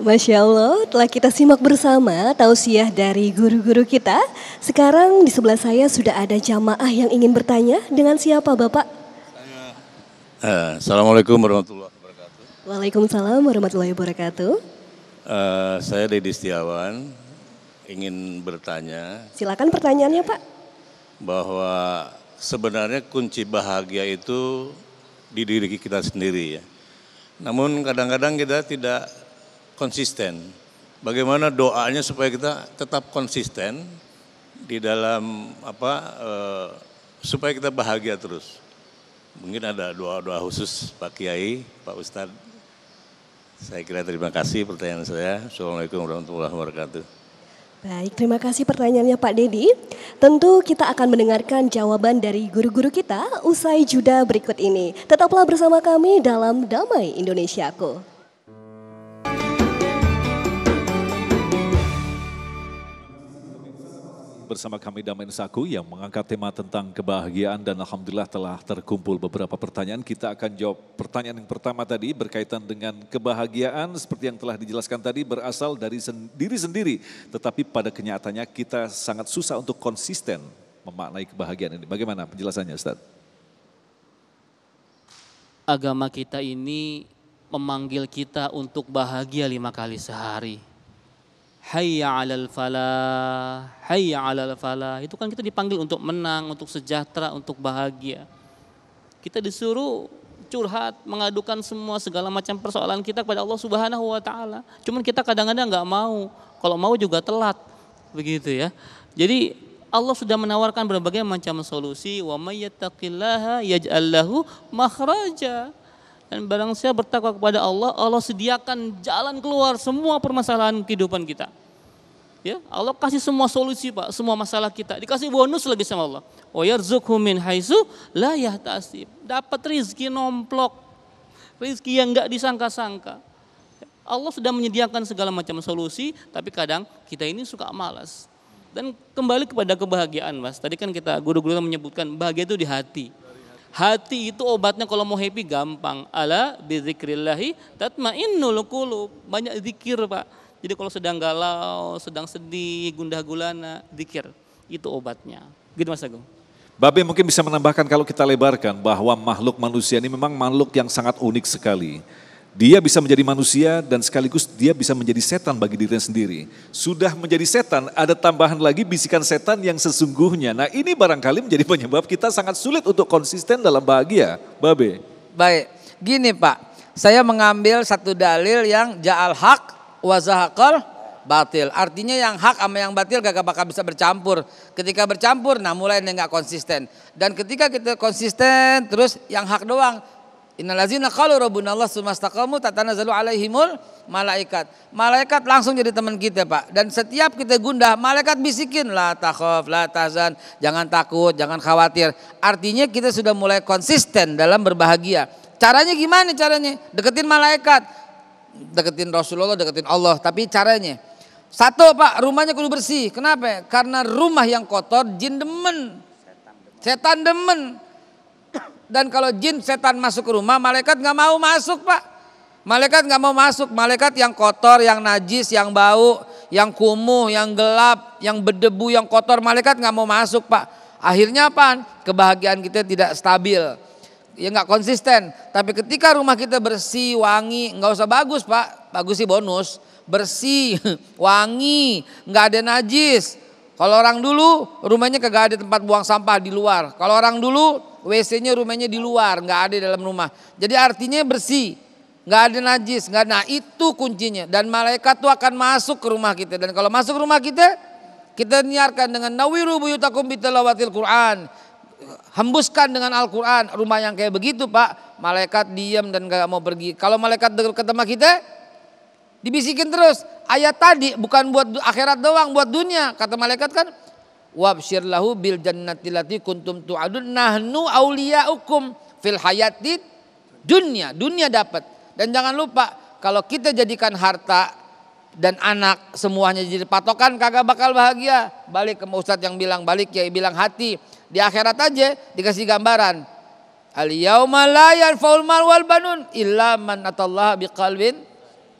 Masya Allah, telah kita simak bersama tausiah dari guru-guru kita. Sekarang di sebelah saya sudah ada jamaah yang ingin bertanya. Dengan siapa Bapak? Assalamualaikum warahmatullahi wabarakatuh. Waalaikumsalam warahmatullahi wabarakatuh. Saya Dedi Setiawan, ingin bertanya. Silakan pertanyaannya Pak. Bahwa sebenarnya kunci bahagia itu di diri kita sendiri ya. Namun kadang-kadang kita tidak konsisten. Bagaimana doanya supaya kita tetap konsisten di dalam supaya kita bahagia terus. Mungkin ada doa-doa khusus Pak Kiai, Pak Ustadz. Saya kira terima kasih pertanyaan saya. Assalamualaikum warahmatullahi wabarakatuh. Baik, terima kasih pertanyaannya Pak Dedi. Tentu kita akan mendengarkan jawaban dari guru-guru kita usai jeda berikut ini. Tetaplah bersama kami dalam Damai Indonesiaku. Bersama kami Damai Saku yang mengangkat tema tentang kebahagiaan dan alhamdulillah telah terkumpul beberapa pertanyaan. Kita akan jawab pertanyaan yang pertama tadi berkaitan dengan kebahagiaan seperti yang telah dijelaskan tadi berasal dari diri sendiri. Tetapi pada kenyataannya kita sangat susah untuk konsisten memaknai kebahagiaan ini. Bagaimana penjelasannya Ustaz? Agama kita ini memanggil kita untuk bahagia 5 kali sehari. Hayya 'alal falah, hayya 'alal falah. Itu kan kita dipanggil untuk menang, untuk sejahtera, untuk bahagia. Kita disuruh curhat, mengadukan semua segala macam persoalan kita kepada Allah Subhanahu wa taala. Cuman kita kadang-kadang enggak mau. Kalau mau juga telat. Begitu ya. Jadi Allah sudah menawarkan berbagai macam solusi. Wa may yattaqillaha yaj'al lahu makhraja. Dan barang siapa bertakwa kepada Allah, Allah sediakan jalan keluar semua permasalahan kehidupan kita. Ya, Allah kasih semua solusi Pak, semua masalah kita. Dikasih bonus lagi sama Allah. Wa yarzuqhu min haitsu la yahtasib. Dapat rezeki nomplok. Rezeki yang enggak disangka-sangka. Allah sudah menyediakan segala macam solusi, tapi kadang kita ini suka malas. Dan kembali kepada kebahagiaan Mas. Tadi kan kita guru-guru menyebutkan bahagia itu di hati. Hati itu obatnya kalau mau happy gampang. Ala bizikrillahi tatmainnul qulub. Banyak zikir Pak. Jadi kalau sedang galau, sedang sedih, gundah gulana, zikir. Itu obatnya. Gitu Mas Agung. Babe mungkin bisa menambahkan kalau kita lebarkan bahwa makhluk manusia ini memang makhluk yang sangat unik sekali. Dia bisa menjadi manusia dan sekaligus dia bisa menjadi setan bagi dirinya sendiri. Sudah menjadi setan, ada tambahan lagi bisikan setan yang sesungguhnya. Nah ini barangkali menjadi penyebab kita sangat sulit untuk konsisten dalam bahagia. Babe. Baik, gini Pak. Saya mengambil satu dalil yang ja'al haq wa zahaqal batil. Artinya yang hak sama yang batil gak bakal bisa bercampur. Ketika bercampur, nah mulai dia gak konsisten. Dan ketika kita konsisten, terus yang hak doang. Innallazina qalu rabbunallah tsumma istaqamu tatanazzalu alaihimul malaikat. Malaikat langsung jadi teman kita Pak. Dan setiap kita gundah, malaikat bisikin la takhaf, la tahzan, jangan takut, jangan khawatir. Artinya kita sudah mulai konsisten dalam berbahagia. Caranya gimana caranya? Deketin malaikat. Deketin Rasulullah, deketin Allah. Tapi caranya satu Pak, rumahnya kudu bersih. Kenapa? Karena rumah yang kotor jin demen. Setan demen. Dan kalau jin setan masuk ke rumah, malaikat nggak mau masuk Pak. Malaikat nggak mau masuk. Malaikat yang kotor, yang najis, yang bau, yang kumuh, yang gelap, yang berdebu, yang kotor, malaikat nggak mau masuk Pak. Akhirnya apa? Kebahagiaan kita tidak stabil. Ya nggak konsisten. Tapi ketika rumah kita bersih, wangi, nggak usah bagus Pak. Bagus sih bonus. Bersih, wangi, nggak ada najis. Kalau orang dulu rumahnya kagak ada tempat buang sampah di luar. Kalau orang dulu WC-nya rumahnya di luar, nggak ada di dalam rumah. Jadi artinya bersih, nggak ada najis, nggak. Nah itu kuncinya. Dan malaikat tuh akan masuk ke rumah kita. Dan kalau masuk ke rumah kita niarkan dengan nawiru buyutakum bitalawatil Quran. Hembuskan dengan Al-Quran. Rumah yang kayak begitu Pak, malaikat diam dan nggak mau pergi. Kalau malaikat ketemu kita, dibisikin terus. Ayat tadi bukan buat akhirat doang, buat dunia. Kata malaikat kan, wabsyir lahu bil jannati lati kuntum tu'adun nahnu auliyaukum fil hayati dunya. Dunia dapat. Dan jangan lupa kalau kita jadikan harta dan anak semuanya jadi patokan, kagak bakal bahagia. Balik ke ustadz yang bilang, balik ya bilang hati. Di akhirat aja dikasih gambaran. Al yauma la yanfa'ul mal wal banun illa man atallaha biqalbin.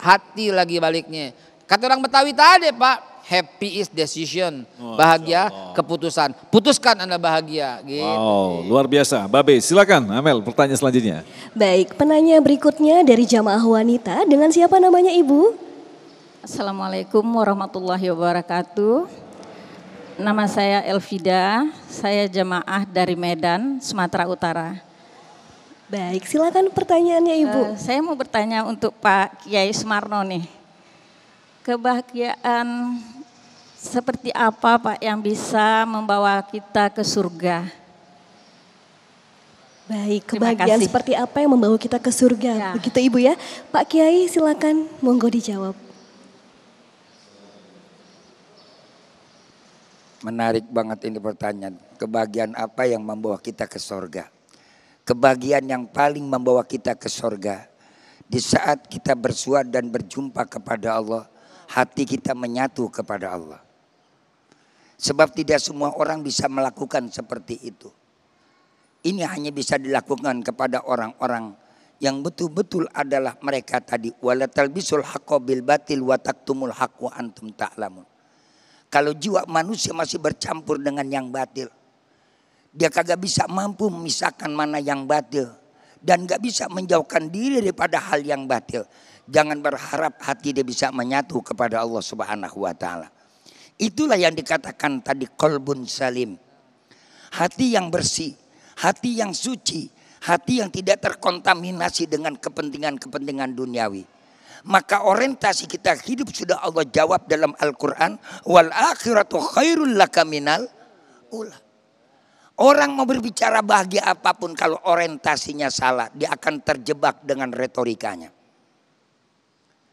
Hati lagi baliknya. Kata orang Betawi tadi Pak, happy is decision. Bahagia keputusan. Putuskan Anda bahagia. Gitu. Wow, luar biasa. Babe, silakan Amel pertanyaan selanjutnya. Baik, penanya berikutnya dari jamaah wanita dengan siapa namanya Ibu? Assalamualaikum warahmatullahi wabarakatuh. Nama saya Elvida, saya jamaah dari Medan, Sumatera Utara. Baik, silakan pertanyaannya Ibu. Saya mau bertanya untuk Pak Kiai Sumarno nih. Kebahagiaan seperti apa Pak yang bisa membawa kita ke surga? Baik, Terima kebahagiaan kasih. seperti apa yang membawa kita ke surga? Ya. Begitu Ibu ya. Pak Kiai silakan, monggo dijawab. Menarik banget ini pertanyaan. Kebahagiaan apa yang membawa kita ke sorga? Kebahagiaan yang paling membawa kita ke sorga. Di saat kita bersua dan berjumpa kepada Allah. Hati kita menyatu kepada Allah. Sebab tidak semua orang bisa melakukan seperti itu. Ini hanya bisa dilakukan kepada orang-orang yang betul-betul adalah mereka tadi. Wala talbisul haqqa bil batil wa taktumul haqqa wa antum ta'lamun. Kalau jiwa manusia masih bercampur dengan yang batil, dia kagak bisa mampu memisahkan mana yang batil dan gak bisa menjauhkan diri daripada hal yang batil. Jangan berharap hati dia bisa menyatu kepada Allah Subhanahu wa taala. Itulah yang dikatakan tadi qalbun salim. Hati yang bersih, hati yang suci, hati yang tidak terkontaminasi dengan kepentingan-kepentingan duniawi. Maka orientasi kita hidup sudah Allah jawab dalam Al-Quran. Wal akhiratu khairul laka minal ula. Orang mau berbicara bahagia apapun kalau orientasinya salah, dia akan terjebak dengan retorikanya.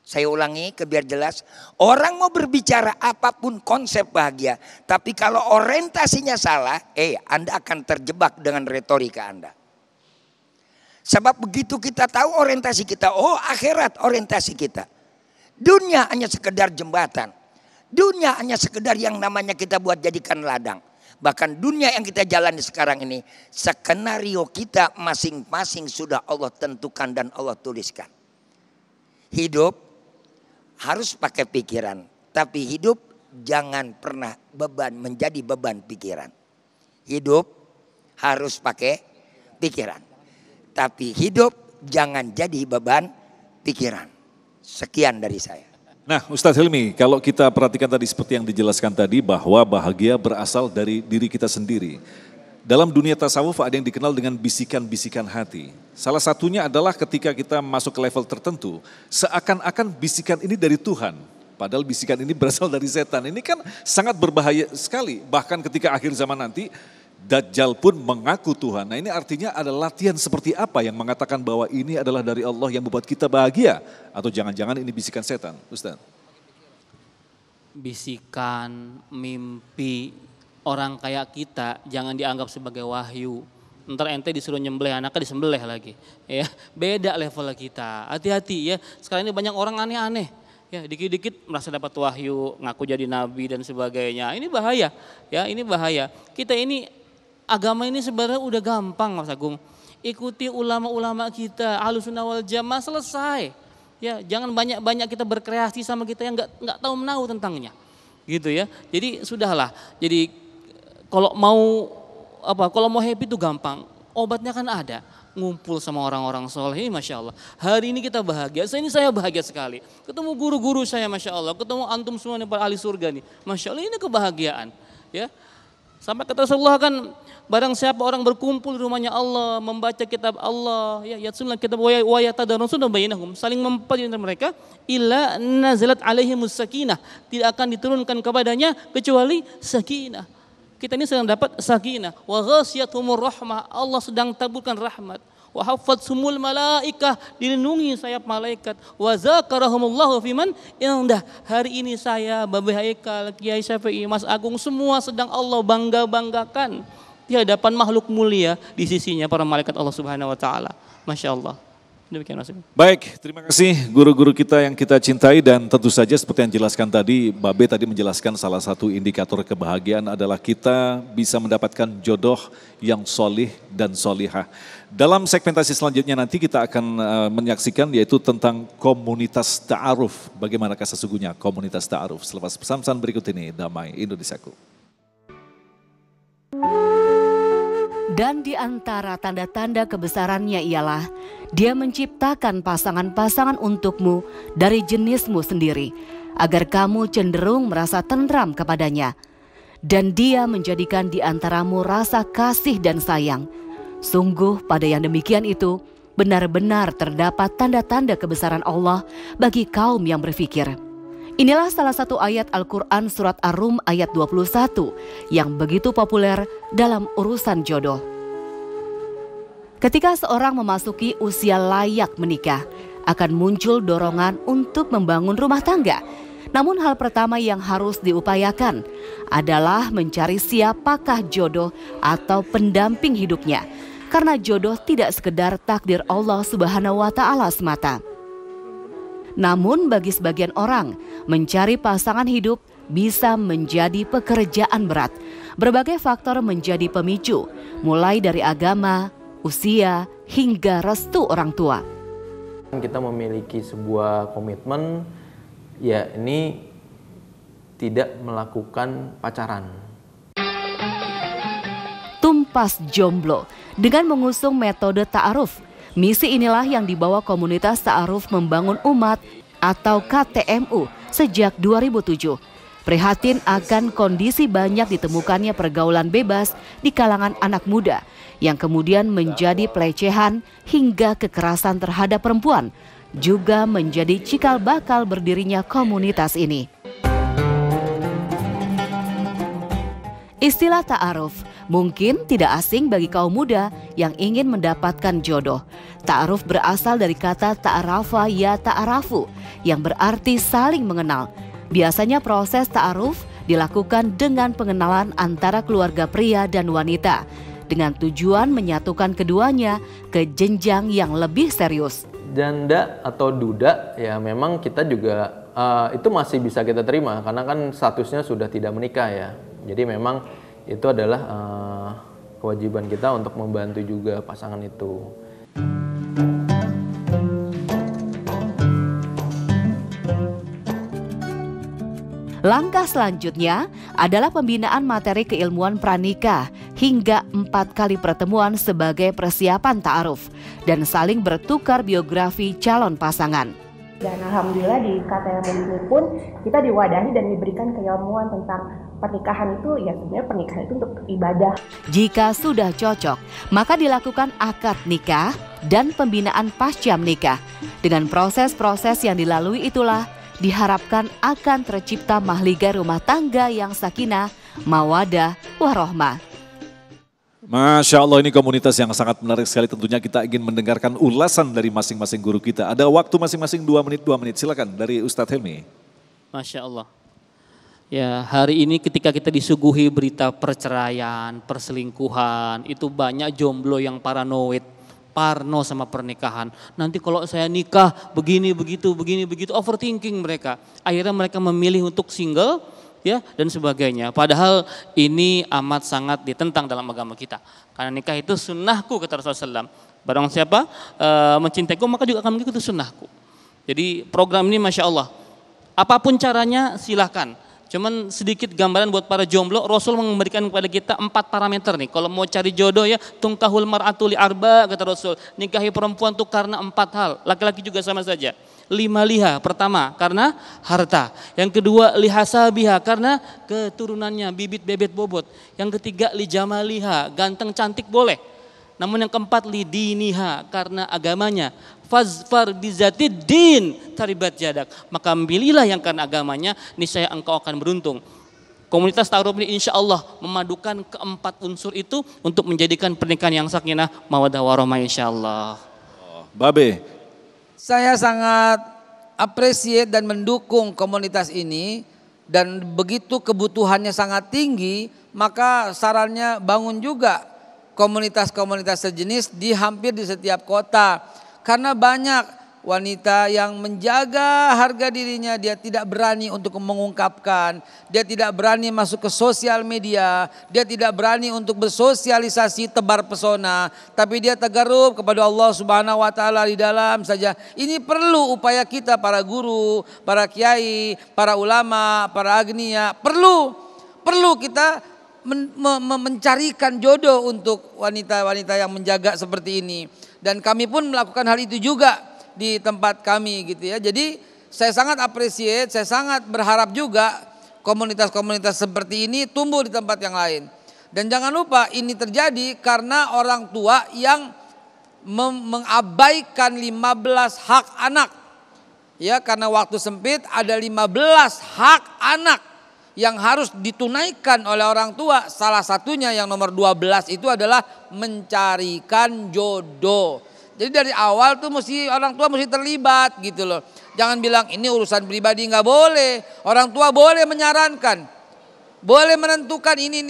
Saya ulangi biar jelas. Orang mau berbicara apapun konsep bahagia, tapi kalau orientasinya salah, Anda akan terjebak dengan retorika Anda. Sebab begitu kita tahu orientasi kita, akhirat orientasi kita. Dunia hanya sekedar jembatan. Dunia hanya sekedar yang namanya kita buat jadikan ladang. Bahkan dunia yang kita jalani sekarang ini, skenario kita masing-masing sudah Allah tentukan dan Allah tuliskan. Hidup harus pakai pikiran. Tapi hidup jangan pernah menjadi beban pikiran. Hidup harus pakai pikiran. Tapi hidup jangan jadi beban pikiran. Sekian dari saya. Nah Ustadz Hilmi, kalau kita perhatikan tadi seperti yang dijelaskan tadi bahwa bahagia berasal dari diri kita sendiri. Dalam dunia tasawuf ada yang dikenal dengan bisikan-bisikan hati. Salah satunya adalah ketika kita masuk ke level tertentu, seakan-akan bisikan ini dari Tuhan. Padahal bisikan ini berasal dari setan. Ini kan sangat berbahaya sekali. Bahkan ketika akhir zaman nanti, Dajjal pun mengaku Tuhan. Nah ini artinya ada latihan seperti apa yang mengatakan bahwa ini adalah dari Allah yang membuat kita bahagia. Atau jangan-jangan ini bisikan setan, Ustaz? Bisikan, mimpi, orang kayak kita jangan dianggap sebagai wahyu. Ntar ente disuruh nyembelih anaknya disembelih lagi. Ya, beda level kita. Hati-hati ya. Sekarang ini banyak orang aneh-aneh. Ya, dikit-dikit merasa dapat wahyu, ngaku jadi nabi dan sebagainya. Ini bahaya. Ya, ini bahaya. Kita ini agama ini sebenarnya udah gampang Mas Agung. Ikuti ulama-ulama kita, Ahlussunnah wal Jamaah, selesai. Ya, jangan banyak-banyak kita berkreasi sama kita yang nggak tahu menahu tentangnya. Gitu ya. Jadi sudahlah. Jadi kalau mau happy itu gampang. Obatnya kan ada. Ngumpul sama orang-orang soleh, Masya Allah. Hari ini kita bahagia, saya bahagia sekali. Ketemu guru-guru saya, Masya Allah. Ketemu antum semua nih, para ahli surga nih. Masya Allah, ini kebahagiaan. Ya. Sampai kata Rasulullah kan, barang siapa orang berkumpul di rumahnya Allah, membaca kitab Allah, ya yatsunna kitab wa yatadarusuna bainahum, saling mempelajari mereka, illa nazalat alaihimus sakinah, tidak akan diturunkan kepadanya kecuali sakinah. Kita ini sedang dapat sakinah, wa ghasyiyatuhumur rahmah, Allah sedang taburkan rahmat. Wa hafatsumul malaikah, dilindungi sayap malaikat. Wa zakarahumullahu fiman indah. Hari ini saya, Babe Haikal, Kiai Syafi'i, Mas Agung, semua sedang Allah bangga-banggakan di hadapan makhluk mulia di sisinya para malaikat Allah Subhanahu wa taala. Masya Allah. Demikian Mas. Baik, terima kasih guru-guru kita yang kita cintai dan tentu saja seperti yang dijelaskan tadi, Babe tadi menjelaskan salah satu indikator kebahagiaan adalah kita bisa mendapatkan jodoh yang solih dan solihah. Dalam segmentasi selanjutnya nanti kita akan menyaksikan yaitu tentang komunitas ta'aruf. Bagaimanakah sesungguhnya komunitas ta'aruf? Selepas pesan-pesan berikut ini, Damai Indonesiaku. Dan di antara tanda-tanda kebesarannya ialah Dia menciptakan pasangan-pasangan untukmu dari jenismu sendiri, agar kamu cenderung merasa tentram kepadanya. Dan Dia menjadikan di antaramu rasa kasih dan sayang. Sungguh pada yang demikian itu benar-benar terdapat tanda-tanda kebesaran Allah bagi kaum yang berfikir. Inilah salah satu ayat Al-Quran surat Ar-Rum ayat 21 yang begitu populer dalam urusan jodoh. Ketika seorang memasuki usia layak menikah, akan muncul dorongan untuk membangun rumah tangga. Namun hal pertama yang harus diupayakan adalah mencari siapakah jodoh atau pendamping hidupnya. Karena jodoh tidak sekedar takdir Allah Subhanahu wa Ta'ala semata. Namun bagi sebagian orang, mencari pasangan hidup bisa menjadi pekerjaan berat. Berbagai faktor menjadi pemicu, mulai dari agama, usia, hingga restu orang tua. Kita memiliki sebuah komitmen, ya ini tidak melakukan pacaran. Tumpas Jomblo dengan mengusung metode ta'aruf. Misi inilah yang dibawa komunitas ta'aruf membangun umat atau KTMU sejak 2007. Prihatin akan kondisi banyak ditemukannya pergaulan bebas di kalangan anak muda yang kemudian menjadi pelecehan hingga kekerasan terhadap perempuan, juga menjadi cikal bakal berdirinya komunitas ini. Istilah ta'aruf mungkin tidak asing bagi kaum muda yang ingin mendapatkan jodoh. Ta'aruf berasal dari kata ta'arafa ya ta'arafu yang berarti saling mengenal. Biasanya proses ta'aruf dilakukan dengan pengenalan antara keluarga pria dan wanita dengan tujuan menyatukan keduanya ke jenjang yang lebih serius. Janda atau duda ya memang kita juga itu masih bisa kita terima karena kan statusnya sudah tidak menikah ya. Jadi memang itu adalah kewajiban kita untuk membantu juga pasangan itu. Langkah selanjutnya adalah pembinaan materi keilmuan pranikah hingga 4 kali pertemuan sebagai persiapan ta'aruf dan saling bertukar biografi calon pasangan. Dan alhamdulillah di KTM ini pun kita diwadahi dan diberikan keilmuan tentang pernikahan itu, ya sebenarnya pernikahan itu untuk ibadah. Jika sudah cocok, maka dilakukan akad nikah dan pembinaan pasca menikah. Dengan proses-proses yang dilalui itulah diharapkan akan tercipta mahligai rumah tangga yang sakinah, mawadah, warohmah. Masya Allah, ini komunitas yang sangat menarik sekali. Tentunya kita ingin mendengarkan ulasan dari masing-masing guru kita. Ada waktu masing-masing 2 menit. Silakan dari Ustadz Helmi. Masya Allah. Ya, hari ini ketika kita disuguhi berita perceraian, perselingkuhan, itu banyak jomblo yang paranoid, parno sama pernikahan. Nanti kalau saya nikah begini begitu, overthinking mereka. Akhirnya mereka memilih untuk single, ya, dan sebagainya. Padahal ini amat sangat ditentang dalam agama kita. Karena nikah itu sunnahku, kata Rasulullah SAW. Barang siapa mencintaiku maka juga akan mengikuti sunnahku. Jadi program ini Masya Allah. Apapun caranya silahkan. Cuman sedikit gambaran buat para jomblo, Rasul memberikan kepada kita 4 parameter nih. Kalau mau cari jodoh ya, tungkahul mar'atu li arba, kata Rasul. Nikahi perempuan tuh karena 4 hal. Laki-laki juga sama saja. 5 liha, pertama karena harta. Yang kedua lihasabiha, karena keturunannya, bibit bebet bobot. Yang ketiga lijamaliha, ganteng cantik boleh. Namun yang keempat lidiniha, karena agamanya. Fazfar bizatid din taribat jadak, maka pilihlah yang karena agamanya, niscaya engkau akan beruntung. Komunitas ta'aruf ini insya Allah memadukan keempat unsur itu untuk menjadikan pernikahan yang sakinah, mawaddah warahmah insya Allah. Babe. Saya sangat appreciate dan mendukung komunitas ini, dan begitu kebutuhannya sangat tinggi, maka sarannya bangun juga komunitas-komunitas sejenis di hampir di setiap kota. Karena banyak wanita yang menjaga harga dirinya, dia tidak berani untuk mengungkapkan, dia tidak berani masuk ke sosial media, dia tidak berani untuk bersosialisasi tebar pesona, tapi dia tagarrub kepada Allah Subhanahu wa Ta'ala di dalam saja. Ini perlu upaya kita, para guru, para kiai, para ulama, para agnia, perlu kita mencarikan jodoh untuk wanita-wanita yang menjaga seperti ini. Dan kami pun melakukan hal itu juga di tempat kami gitu ya. Jadi saya sangat appreciate, saya sangat berharap juga komunitas-komunitas seperti ini tumbuh di tempat yang lain. Dan jangan lupa ini terjadi karena orang tua yang mengabaikan 15 hak anak. Ya, karena waktu sempit ada 15 hak anak yang harus ditunaikan oleh orang tua, salah satunya yang nomor 12 itu adalah mencarikan jodoh. Jadi dari awal tuh orang tua mesti terlibat gitu loh. Jangan bilang ini urusan pribadi, nggak boleh. Orang tua boleh menyarankan, boleh menentukan ini.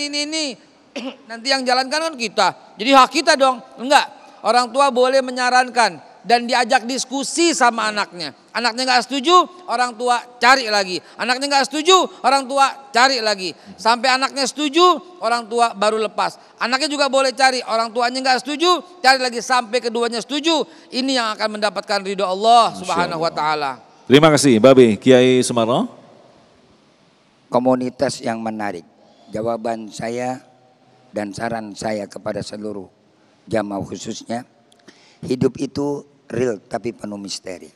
Nanti yang jalankan kan kita. Jadi hak kita dong. Enggak. Orang tua boleh menyarankan dan diajak diskusi sama anaknya. Anaknya nggak setuju, orang tua cari lagi. Anaknya nggak setuju, orang tua cari lagi. Sampai anaknya setuju, orang tua baru lepas. Anaknya juga boleh cari, orang tuanya nggak setuju, cari lagi sampai keduanya setuju. Ini yang akan mendapatkan ridho Allah Subhanahu wa taala. Terima kasih, Babe Kiai Sumarno. Komunitas yang menarik. Jawaban saya dan saran saya kepada seluruh jamaah khususnya, hidup itu real tapi penuh misteri.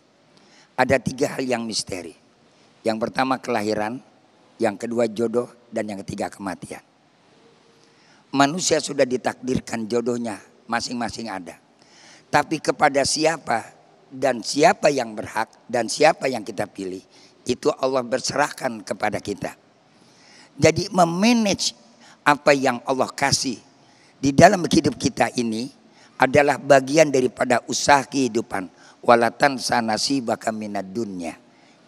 Ada 3 hal yang misteri. Yang pertama kelahiran, yang kedua jodoh, dan yang ketiga kematian. Manusia sudah ditakdirkan jodohnya masing-masing ada. Tapi kepada siapa dan siapa yang berhak dan siapa yang kita pilih, itu Allah berserahkan kepada kita. Jadi memanage apa yang Allah kasih di dalam hidup kita ini adalah bagian daripada usaha kehidupan. Walatan sanasibaka minad dunya.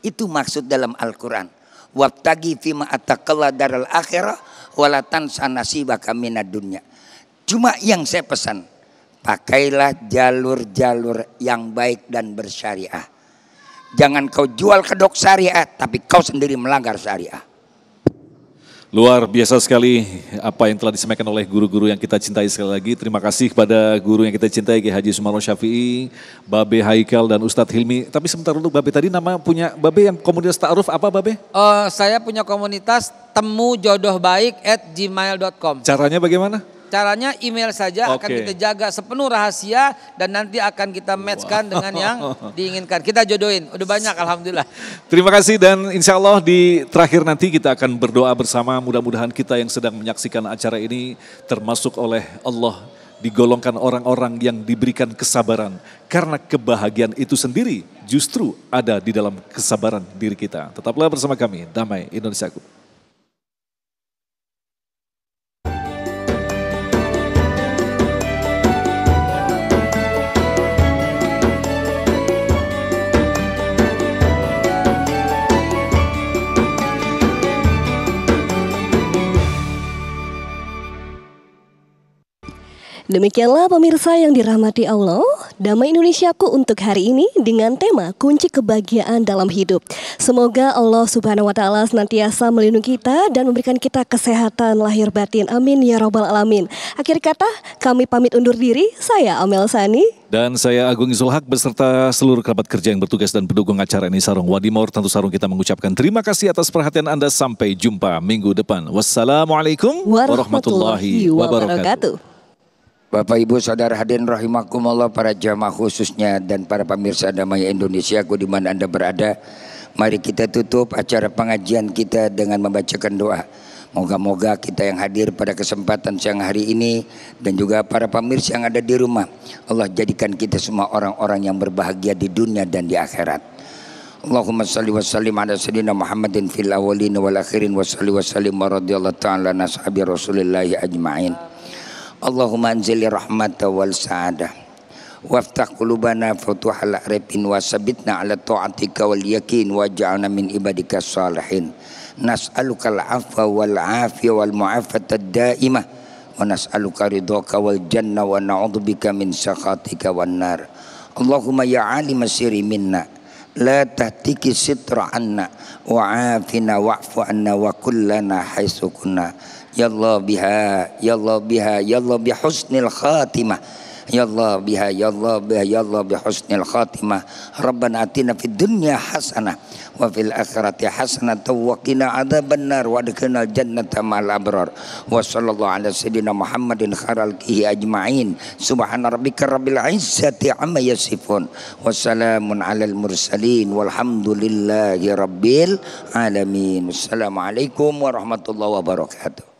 Itu maksud dalam Al-Quran. Wabtagi fima ataqalla daral akhirah walatan sanasibaka minad dunya. Cuma yang saya pesan, pakailah jalur-jalur yang baik dan bersyariah. Jangan kau jual kedok syariah tapi kau sendiri melanggar syariah. Luar biasa sekali apa yang telah disampaikan oleh guru-guru yang kita cintai. Sekali lagi terima kasih kepada guru yang kita cintai, Kiai Haji Sumarno Syafi'i, Babe Haikal dan Ustadz Hilmi. Tapi sebentar dulu, Babe tadi nama punya Babe yang komunitas ta'aruf apa, Babe? Saya punya komunitas temujodohbaik@gmail.com. Caranya bagaimana? Caranya email saja, akan kita jaga sepenuh rahasia dan nanti akan kita matchkan dengan yang diinginkan. Kita jodohin, udah banyak alhamdulillah. Terima kasih dan insya Allah di terakhir nanti kita akan berdoa bersama. Mudah-mudahan kita yang sedang menyaksikan acara ini termasuk oleh Allah digolongkan orang-orang yang diberikan kesabaran. Karena kebahagiaan itu sendiri justru ada di dalam kesabaran diri kita. Tetaplah bersama kami, Damai Indonesiaku. Demikianlah pemirsa yang dirahmati Allah, Damai Indonesiaku untuk hari ini dengan tema kunci kebahagiaan dalam hidup. Semoga Allah Subhanahu wa taala senantiasa melindungi kita dan memberikan kita kesehatan lahir batin. Amin ya rabbal alamin. Akhir kata, kami pamit undur diri. Saya Amel Sani dan saya Agung Izul Haq beserta seluruh kerabat kerja yang bertugas dan pendukung acara ini Sarung Wadimor. Tentu Sarung kita mengucapkan terima kasih atas perhatian Anda. Sampai jumpa minggu depan. Wassalamualaikum warahmatullahi wabarakatuh. Bapak Ibu Saudara hadirin rahimakumullah, para jamaah khususnya dan para pemirsa Damai Indonesiaku di mana Anda berada. Mari kita tutup acara pengajian kita dengan membacakan doa. Moga-moga kita yang hadir pada kesempatan siang hari ini dan juga para pemirsa yang ada di rumah, Allah jadikan kita semua orang-orang yang berbahagia di dunia dan di akhirat. Allahumma salli wa sallim ala sayyidina Muhammadin fil awwalin wal akhirin wa salli wa sallim wa radhiyallahu ta'ala an ashabi Rasulillahi ajma'in. Allahumma anzili rahmata wal sa'adah waftah qulubana futuhal arifin wa sabitna ala ta'atika wal yakin waj'alna min ibadika salihin. Nas'aluka al-afwa wal afiyah wal mu'afata ad-daimah wa nas'aluka ridhaka wal jannah wa na'udzubika min sakhatika wan nar. Allahumma ya alim sirri minna la tahtiki sitra anna wa afina wa'fu anna wa kullana haitsu kunna. Ya Allah biha, ya Allah biha, ya Allah bihusnil khatimah. Ya Allah biha, ya Allah biha, ya Allah bihusnil khatimah. Rabbana atina fid dunya hasanah wa fil akhirati hasanah wa qina adzabannar wa adkhilnal jannata ma'al abrar. Wa sallallahu ala sayyidina Muhammadin khairal qihi ajma'in. Subhana rabbika rabbil izzati amma yasifun. Wassalamun alal mursalin walhamdulillahi rabbil alamin. Assalamualaikum warahmatullahi wabarakatuh.